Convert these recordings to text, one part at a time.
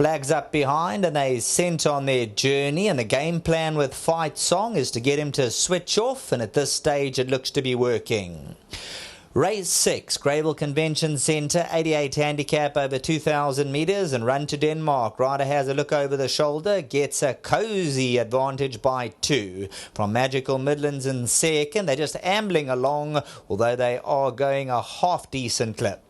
Flags up behind and they sent on their journey, and the game plan with Fight Song is to get him to switch off, and at this stage it looks to be working. Race 6, Greyville Convention Centre, 88 handicap over 2,000 metres and Run to Denmark. Rider has a look over the shoulder, gets a cosy advantage by 2. From Magical Midlands in second, they're just ambling along, although they are going a half-decent clip.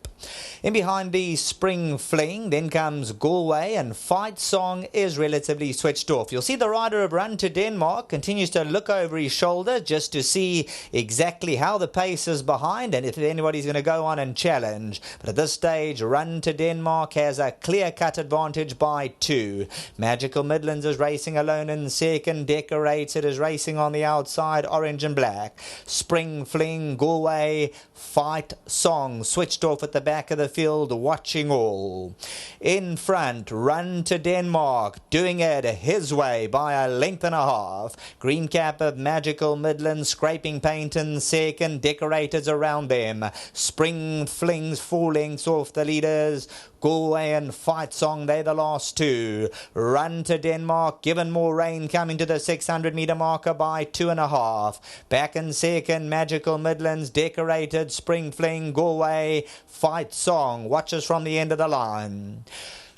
In behind the Spring Fling, then comes Galway, and Fight Song is relatively switched off. You'll see the rider of Run to Denmark continues to look over his shoulder just to see exactly how the pace is behind and if anybody's going to go on and challenge. But at this stage, Run to Denmark has a clear-cut advantage by 2. Magical Midlands is racing alone in second. Decorated is racing on the outside, orange and black. Spring Fling, Galway, Fight Song switched off at the back of the field, watching all. In front, Run to Denmark, doing it his way by a length and a half. Green cap of Magical Midlands scraping paint in second. Decorators around them. Spring Flings 4 lengths off the leaders. Galway and Fight Song, they're the last 2. Run to Denmark, given more rain, coming to the 600-metre marker by 2.5. Back in second, Magical Midlands, Decorated, Spring Fling, Galway, Fight Song. Watches from the end of the line.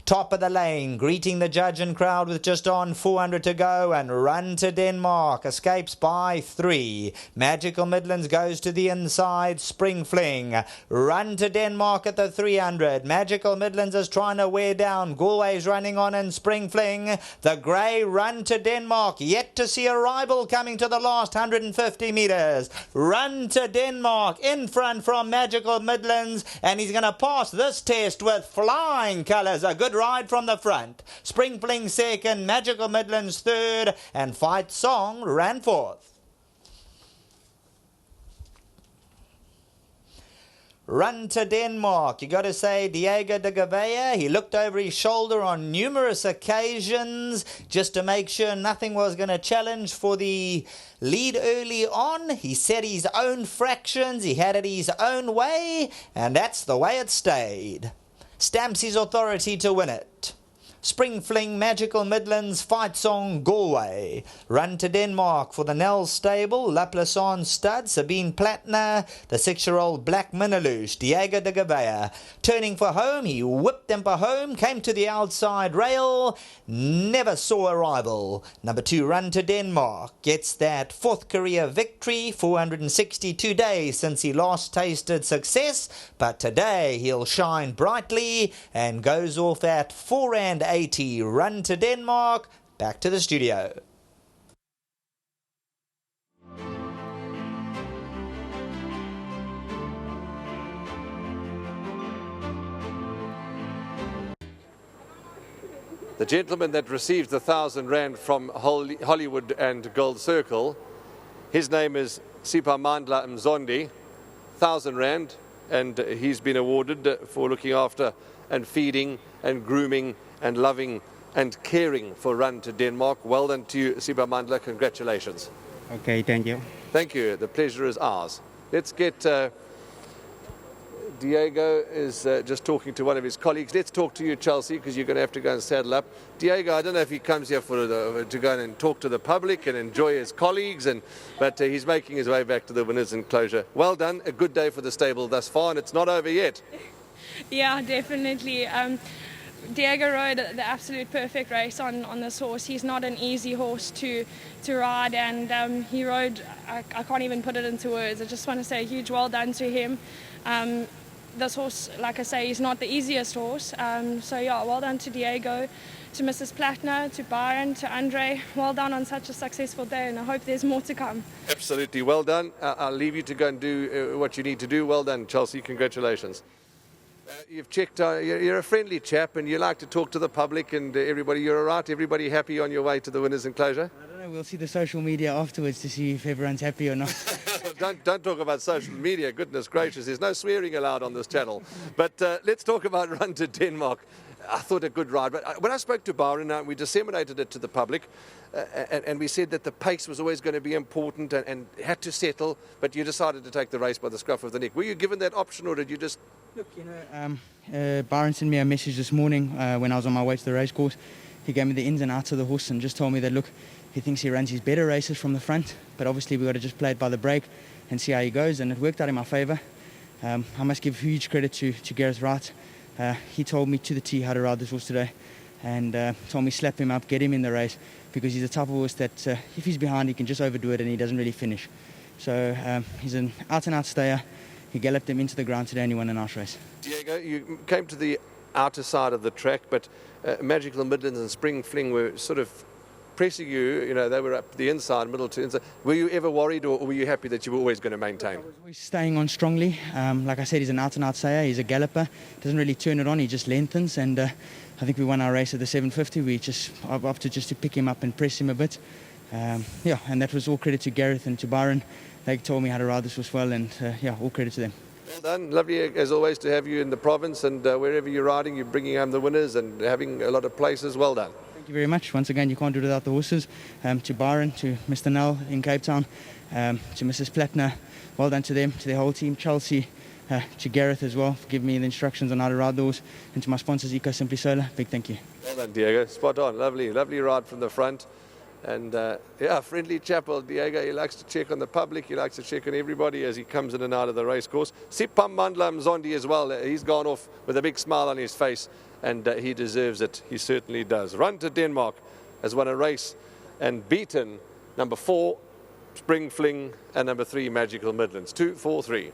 Top of the lane, greeting the judge and crowd with just on 400 to go, and Run to Denmark escapes by 3. Magical Midlands goes to the inside, Spring Fling. Run to Denmark at the 300. Magical Midlands is trying to wear down. Galway's running on in Spring Fling. The grey Run to Denmark, yet to see a rival coming to the last 150 metres. Run to Denmark in front from Magical Midlands, and he's going to pass this test with flying colours. A good ride from the front. Spring Fling second, Magical Midlands third, and Fight Song ran fourth. Run to Denmark, you got to say Diego de Gavea, he looked over his shoulder on numerous occasions just to make sure nothing was going to challenge for the lead early on. He set his own fractions, he had it his own way, and that's the way it stayed. Stamps his authority to win it. Spring Fling, Magical Midlands, Fight Song, Galway. Run to Denmark for the Nell Stable, Laplason Stud, Sabine Plattner, the 6-year-old Black Miniloosh, Diego de Gavea. Turning for home, he whipped them for home, came to the outside rail, never saw a rival. Number 2, Run to Denmark, gets that 4th career victory, 462 days since he last tasted success, but today he'll shine brightly and goes off at 4.80. Run to Denmark. Back to the studio. The gentleman that received the 1,000 rand from Hollywood and Gold Circle, his name is Sipamandla Mzondi, 1,000 rand, and he's been awarded for looking after and feeding and grooming and loving and caring for Run to Denmark. Well done to you, Sipamandla. Congratulations. Okay, thank you. Thank you. The pleasure is ours. Let's get Diego is just talking to one of his colleagues. Let's talk to you, Chelsea, because you're going to have to go and saddle up. Diego, I don't know if he comes here to go and talk to the public and enjoy his colleagues, but he's making his way back to the winners' enclosure. Well done. A good day for the stable thus far, and it's not over yet. Yeah, definitely. Diego rode the absolute perfect race on this horse. He's not an easy horse to ride, and he rode, I can't even put it into words. I just want to say a huge well done to him. This horse, like I say, is not the easiest horse. So yeah, well done to Diego, to Mrs. Plattner, to Byron, to Andre. Well done on such a successful day, and I hope there's more to come. Absolutely, well done. I'll leave you to go and do what you need to do. Well done, Chelsea. Congratulations. You've checked, you're a friendly chap and you like to talk to the public and everybody. You're all right? Everybody happy on your way to the winners' enclosure? I don't know, we'll see the social media afterwards to see if everyone's happy or not. Don't talk about social media, goodness gracious. There's no swearing allowed on this channel. But let's talk about Run to Denmark. I thought a good ride. But when I spoke to Byron, we disseminated it to the public and we said that the pace was always going to be important and had to settle, but you decided to take the race by the scruff of the neck. Were you given that option or did you just Look, Byron sent me a message this morning when I was on my way to the race course. He gave me the ins and outs of the horse and just told me that, look, he thinks he runs his better races from the front, but obviously we've got to just play it by the break and see how he goes, and it worked out in my favour. I must give huge credit to Gareth Wright. He told me to the T how to ride this horse today, and told me slap him up, get him in the race, because he's a type of horse that if he's behind he can just overdo it and he doesn't really finish. So he's an out-and-out stayer. He galloped him into the ground today and he won a nice race. Diego, you came to the outer side of the track, but Magical Midlands and Spring Fling were sort of pressing you, they were up the inside, middle to inside. Were you ever worried, or were you happy that you were always going to maintain? I was always staying on strongly. Like I said, he's an out-and-out stayer. He's a galloper. Doesn't really turn it on. He just lengthens. And I think we won our race at the 750. We just opted just to pick him up and press him a bit. And that was all credit to Gareth and to Byron. They told me how to ride this horse well, and all credit to them. Well done. Lovely, as always, to have you in the province, and wherever you're riding, you're bringing home the winners and having a lot of places. Well done. Thank you very much. Once again, you can't do it without the horses. To Byron, to Mr. Null in Cape Town, to Mrs. Plattner, well done to them, to the whole team, Chelsea, to Gareth as well, for giving me the instructions on how to ride the horse, and to my sponsors, Eco Simply Solar, big thank you. Well done, Diego. Spot on. Lovely ride from the front. And friendly chap, old Diego. He likes to check on the public. He likes to check on everybody as he comes in and out of the race course. Sipamandla Mzondi as well. He's gone off with a big smile on his face, and he deserves it. He certainly does. Run to Denmark has won a race and beaten number 4, Spring Fling, and number 3, Magical Midlands. 2, 4, 3.